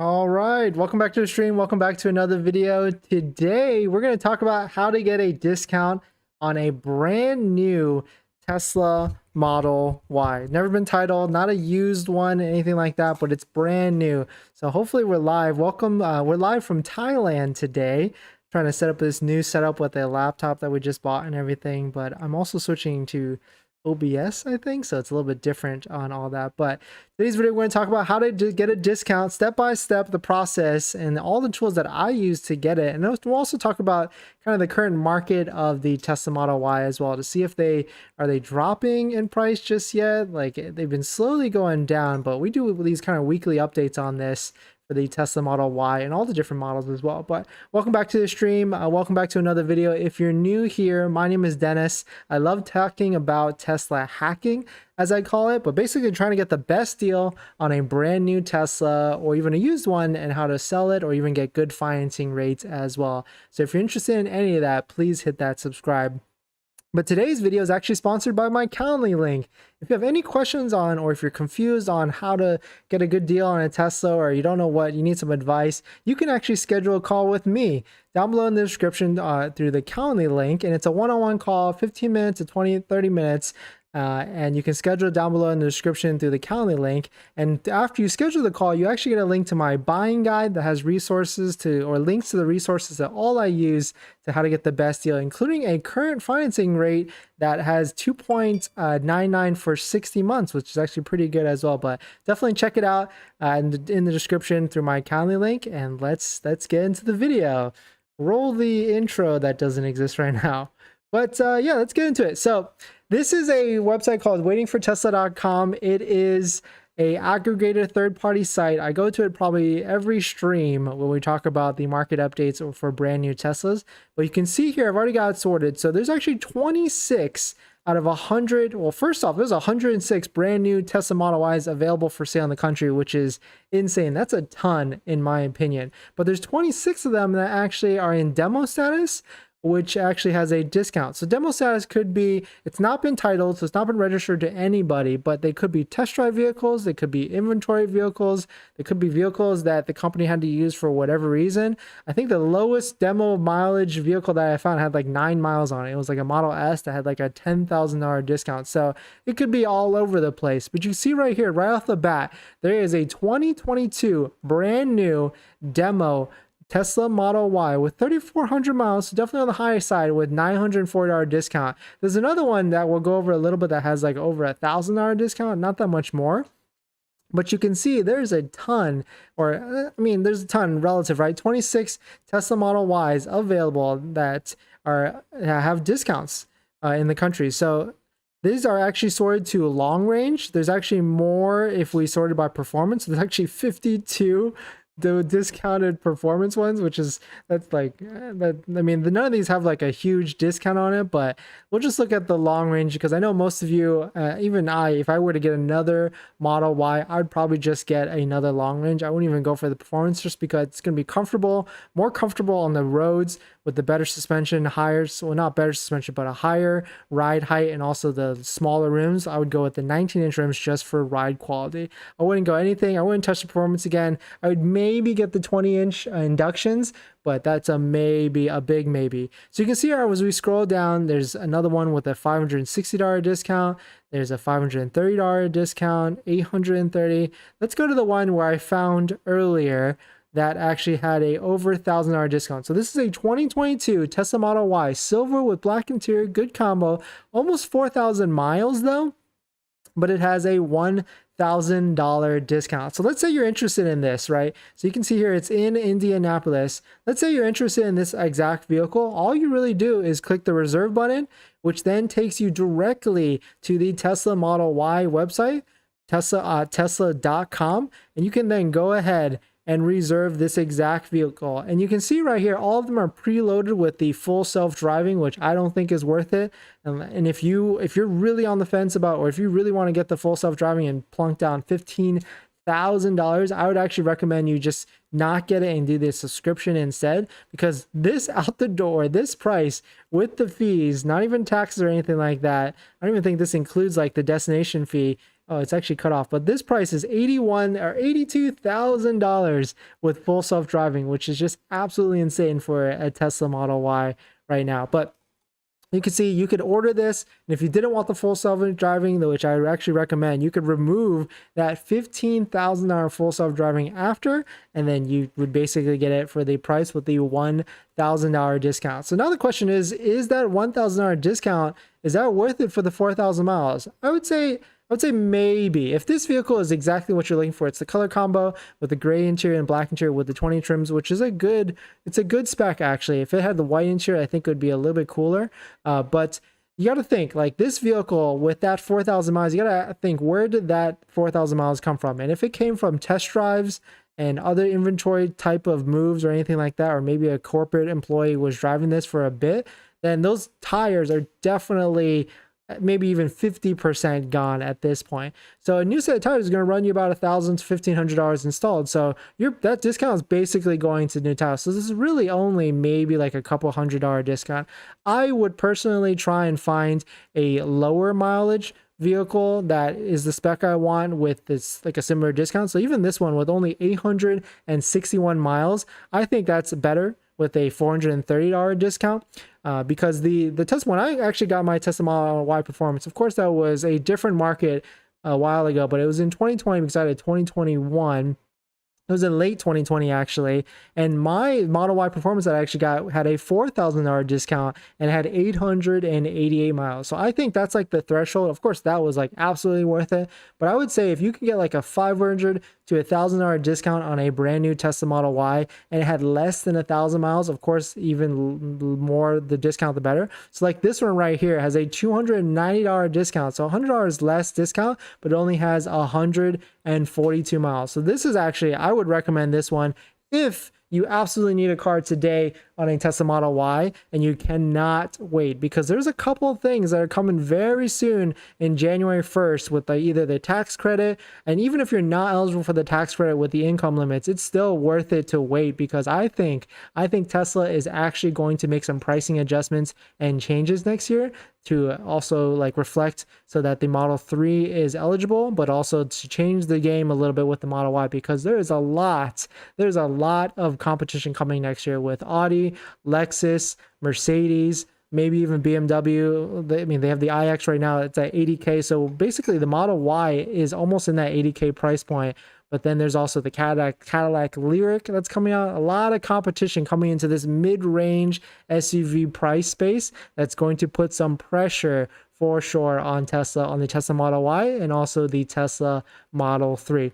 All right, welcome back to the stream. Welcome back to another video. Today, we're going to talk about how to get a discount on a brand new Tesla Model Y. Never been titled, not a used one, anything like that, but it's brand new. So hopefully we're live. Welcome. We're live from Thailand today, trying to set up this new setup with a laptop that we just bought and everything. But I'm also switching to OBS, I think, so it's a little bit different on all that. But today's video, we're going to talk about how to get a discount, step by step, the process, and all the tools that I use to get it. And we'll also talk about kind of the current market of the Tesla Model Y as well, to see if they dropping in price just yet. Like, they've been slowly going down, but we do these kind of weekly updates on this for the Tesla Model Y and all the different models as well. But welcome back to the stream. Welcome back to another video. If you're new here, my name is Dennis. I love talking about Tesla hacking, as I call it, but basically trying to get the best deal on a brand new Tesla or even a used one, and how to sell it or even get good financing rates as well. So if you're interested in any of that, please hit that subscribe. But today's video is actually sponsored by my Calendly link. If you have any questions on, or if you're confused on how to get a good deal on a Tesla, or you don't know what, you need some advice, you can actually schedule a call with me down below in the description through the Calendly link. And it's a one-on-one call, 15 minutes to 20, 30 minutes. And you can schedule it down below in the description through the Calendly link. And after you schedule the call, you actually get a link to my buying guide that has resources or links to the resources that all I use to how to get the best deal, including a current financing rate that has 2.99 for 60 months, which is actually pretty good as well. But definitely check it out in the description through my Calendly link. And let's get into the video. Roll the intro that doesn't exist right now. But yeah, let's get into it. So this is a website called waitingfortesla.com. It is a aggregator third-party site. I go to it probably every stream when we talk about the market updates for brand new Teslas. But you can see here, I've already got it sorted. So there's actually 26 out of 100. Well, first off, there's 106 brand new Tesla Model Ys available for sale in the country, which is insane. That's a ton in my opinion. But there's 26 of them that actually are in demo status, which actually has a discount. So demo status could be, it's not been titled, so it's not been registered to anybody, but they could be test drive vehicles, they could be inventory vehicles, they could be vehicles that the company had to use for whatever reason. I think the lowest demo mileage vehicle that I found had like 9 miles on it. It was like a Model S that had like a $10,000 discount. So it could be all over the place. But you see right here, right off the bat, there is a 2022 brand new demo Tesla Model Y with 3,400 miles, so definitely on the higher side, with $940 discount. There's another one that we'll go over a little bit that has like over $1,000 discount, not that much more. But you can see there's a ton, or I mean, there's a ton relative, right? 26 Tesla Model Ys available that have discounts in the country. So these are actually sorted to long range. There's actually more if we sorted by performance. There's actually 52 the discounted performance ones, which is, that's like that. I mean, none of these have like a huge discount on it, but we'll just look at the long range, because I know most of you, even if I were to get another Model Y, I'd probably just get another long range. I wouldn't even go for the performance, just because it's going to be comfortable, more comfortable on the roads with the better suspension, higher, well, not better suspension, but a higher ride height, and also the smaller rims. I would go with the 19-inch rims just for ride quality. I wouldn't go anything. I wouldn't touch the performance again. I would maybe get the 20-inch inductions, but that's a maybe, a big maybe. So you can see here, as we scroll down, there's another one with a $560 discount. There's a $530 discount, $830. Let's go to the one where I found earlier that actually had a over $1,000 discount. So this is a 2022 Tesla Model Y, silver with black interior, good combo, almost 4,000 miles though, but it has a $1,000 discount. So let's say you're interested in this, right? So you can see here, it's in Indianapolis. Let's say you're interested in this exact vehicle. All you really do is click the reserve button, which then takes you directly to the Tesla Model Y website, tesla.com, and you can then go ahead and reserve this exact vehicle. And you can see right here, all of them are preloaded with the full self-driving, which I don't think is worth it. And if you're really on the fence about, or if you really want to get the full self-driving and plunk down $15,000, I would actually recommend you just not get it and do the subscription instead, because this out the door, this price with the fees, not even taxes or anything like that, I don't even think this includes like the destination fee, Oh, it's actually cut off, but this price is $82,000 with full self-driving, which is just absolutely insane for a Tesla Model Y right now. But you can see you could order this, and if you didn't want the full self-driving, which I actually recommend, you could remove that $15,000 full self-driving after, and then you would basically get it for the price with the $1,000 discount. So now the question is that $1,000 discount, is that worth it for the 4,000 miles? I would say maybe. If this vehicle is exactly what you're looking for, it's the color combo with the gray interior and black interior with the 20 trims, which is it's a good spec actually. If it had the white interior, I think it would be a little bit cooler. But you got to think, like, this vehicle with that 4,000 miles, you got to think, where did that 4,000 miles come from? And if it came from test drives and other inventory type of moves or anything like that, or maybe a corporate employee was driving this for a bit, then those tires are definitely maybe even 50% gone at this point. So a new set of tires is going to run you about $1,000 to $1,500 installed. So that discount is basically going to new tires. So this is really only maybe like a couple $100 discount. I would personally try and find a lower mileage vehicle that is the spec I want with this, like a similar discount. So even this one with only 861 miles, I think that's better with a $430 discount. Because the Tesla, when I actually got my Tesla Model Y Performance, of course that was a different market a while ago, but it was in 2020 because I had 2021. It was in late 2020 actually, and my Model Y Performance that I actually got had a $4,000 discount and had 888 miles. So I think that's like the threshold. Of course, that was like absolutely worth it. But I would say if you can get like a $500 to $1,000 discount on a brand new Tesla Model Y and it had less than 1,000 miles, of course, even more the discount, the better. So like this one right here has a $290 discount. So $100 less discount, but it only has 142 miles. So this is actually, I would recommend this one if you absolutely need a car today on a Tesla Model Y and you cannot wait, because there's a couple of things that are coming very soon in January 1st with either the tax credit, and even if you're not eligible for the tax credit with the income limits, it's still worth it to wait, because I think Tesla is actually going to make some pricing adjustments and changes next year to also like reflect so that the Model 3 is eligible, but also to change the game a little bit with the Model Y, because there's a lot of competition coming next year with Audi, Lexus, Mercedes, maybe even BMW. I mean, they have the iX right now. It's at 80K. So basically the Model Y is almost in that 80K price point. But then there's also the Cadillac Lyric that's coming out. A lot of competition coming into this mid-range SUV price space that's going to put some pressure for sure on Tesla, on the Tesla Model Y and also the Tesla Model 3.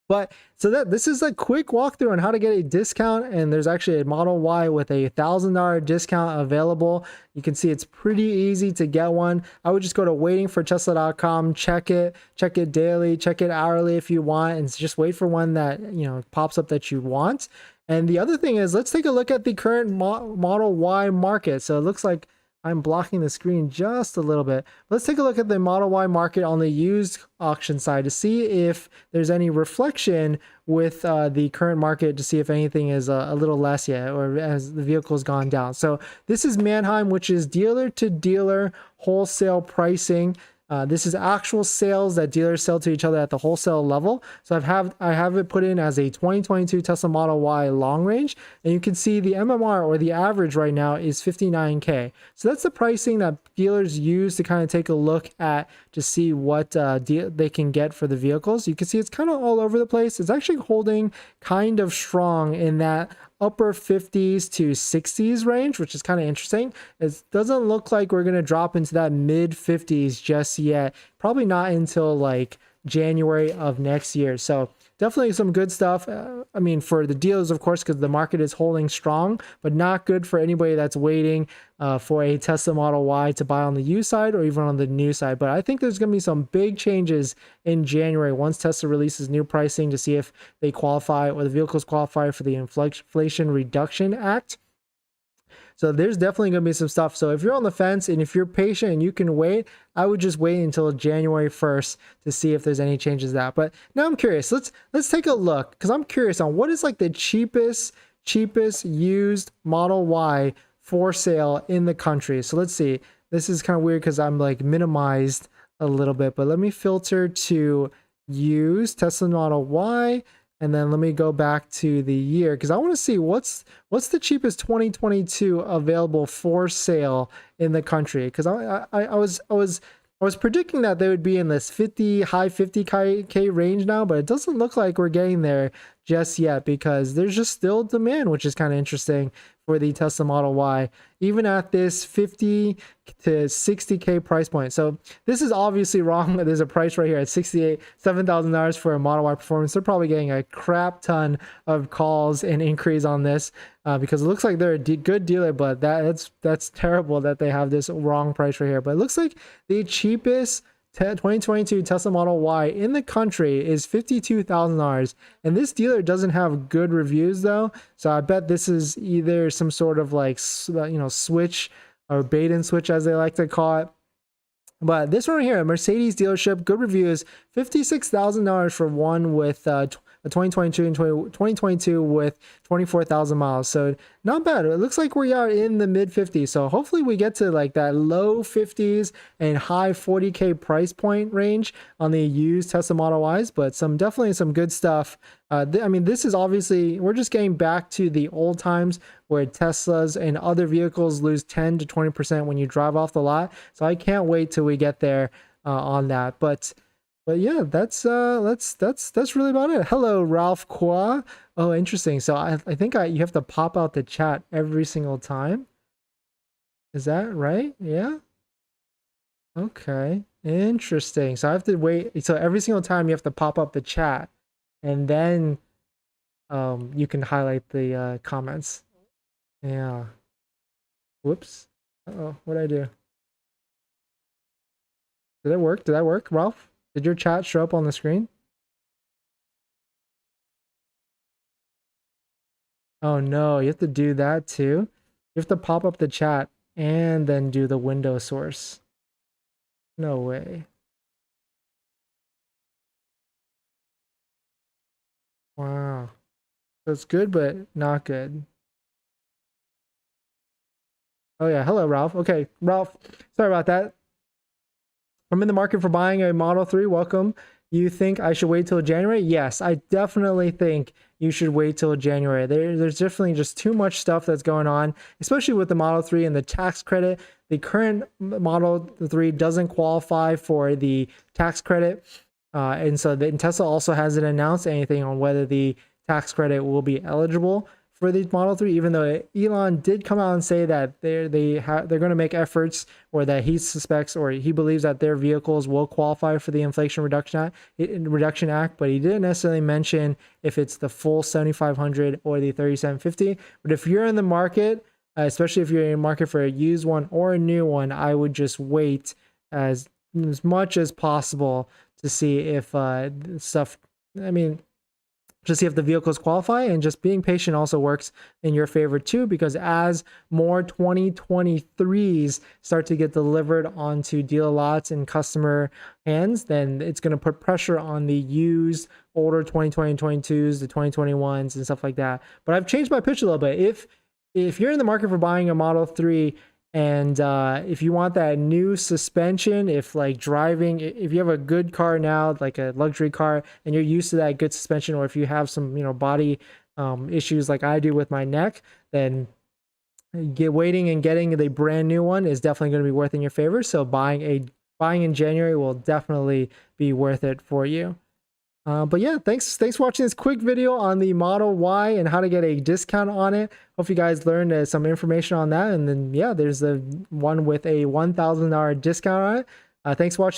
But so this is a quick walkthrough on how to get a discount, and there's actually a Model Y with a $1,000 discount available. You can see it's pretty easy to get one. I would just go to waitingfortesla.com, check it daily, check it hourly if you want, and just wait for one that, you know, pops up that you want. And the other thing is, let's take a look at the current Model Y market. So it looks like I'm blocking the screen just a little bit. Let's take a look at the Model Y market on the used auction side to see if there's any reflection with the current market, to see if anything is a little less yet or as the vehicle's gone down. So this is Manheim, which is dealer to dealer wholesale pricing. This is actual sales that dealers sell to each other at the wholesale level. So I have it put in as a 2022 Tesla Model Y long range, and you can see the MMR, or the average right now, is 59K. So that's the pricing that dealers use to kind of take a look at to see what they can get for the vehicles. You can see it's kind of all over the place. It's actually holding kind of strong in that upper 50s to 60s range, which is kind of interesting. It doesn't look like we're going to drop into that mid 50s just yet. Probably not until like January of next year. So definitely some good stuff. I mean, for the dealers, of course, because the market is holding strong, but not good for anybody that's waiting for a Tesla Model Y to buy on the used side or even on the new side. But I think there's going to be some big changes in January once Tesla releases new pricing to see if they qualify, or the vehicles qualify for the Inflation Reduction Act. So there's definitely going to be some stuff. So if you're on the fence and if you're patient and you can wait, I would just wait until January 1st to see if there's any changes to that. But now I'm curious. Let's take a look, because I'm curious on what is like the cheapest used Model Y for sale in the country. So let's see. This is kind of weird because I'm like minimized a little bit, but let me filter to use Tesla Model Y, and then let me go back to the year because I want to see what's the cheapest 2022 available for sale in the country, because I was predicting that they would be in this high 50K range now, but it doesn't look like we're getting there just yet because there's just still demand, which is kind of interesting for the Tesla Model Y, even at this 50 to 60K price point. So this is obviously wrong. There's a price right here at $7,000 for a Model Y Performance. They're probably getting a crap ton of calls and inquiries on this because it looks like they're a good dealer, but that's terrible that they have this wrong price right here. But it looks like the cheapest 2022 Tesla Model Y in the country is $52,000, and this dealer doesn't have good reviews though, so I bet this is either some sort of like switch or bait and switch as they like to call it. But this one right here, a Mercedes dealership, good reviews, $56,000 for one with a 2022 and 2022 with 24,000 miles. So not bad. It looks like we are in the mid 50s. So hopefully we get to like that low 50s and high 40K price point range on the used Tesla Model Ys, but definitely some good stuff. I mean, this is obviously, we're just getting back to the old times where Teslas and other vehicles lose 10 to 20% when you drive off the lot. So I can't wait till we get there on that. But yeah, that's really about it. Hello, Ralph Qua. Oh, interesting. So I think you have to pop out the chat every single time. Is that right? Yeah. Okay. Interesting. So I have to wait. So every single time you have to pop up the chat, and then you can highlight the comments. Yeah. Whoops. Uh-oh, what'd I do? Did it work? Did that work, Ralph? Did your chat show up on the screen? Oh no, you have to do that too. You have to pop up the chat and then do the window source. No way. Wow. That's good, but not good. Oh yeah, hello Ralph. Okay, Ralph, sorry about that. I'm in the market for buying a Model 3. Welcome. You think I should wait till January? Yes, I definitely think you should wait till January. There's definitely just too much stuff that's going on, especially with the Model 3 and the tax credit. The current Model 3 doesn't qualify for the tax credit. And so Tesla also hasn't announced anything on whether the tax credit will be eligible for the Model 3, even though Elon did come out and say that they're going to make efforts, or that he suspects or he believes that their vehicles will qualify for the Inflation Reduction Act, but he didn't necessarily mention if it's the full 7,500 or the 3,750. But if you're in the market, especially if you're in the market for a used one or a new one, I would just wait as much as possible to see if just see if the vehicles qualify, and just being patient also works in your favor too, because as more 2023s start to get delivered onto dealer lots and customer hands, then it's going to put pressure on the used older 2020 22s, the 2021s and stuff like that. But I've changed my pitch a little bit. If you're in the market for buying a Model 3, and if you want that new suspension, if you have a good car now, like a luxury car, and you're used to that good suspension, or if you have some body issues like I do with my neck, then waiting and getting the brand new one is definitely going to be worth in your favor. So buying in January will definitely be worth it for you. But yeah, thanks for watching this quick video on the Model Y and how to get a discount on it. Hope you guys learned some information on that. And then yeah, there's the one with a $1,000 discount on it. Thanks for watching.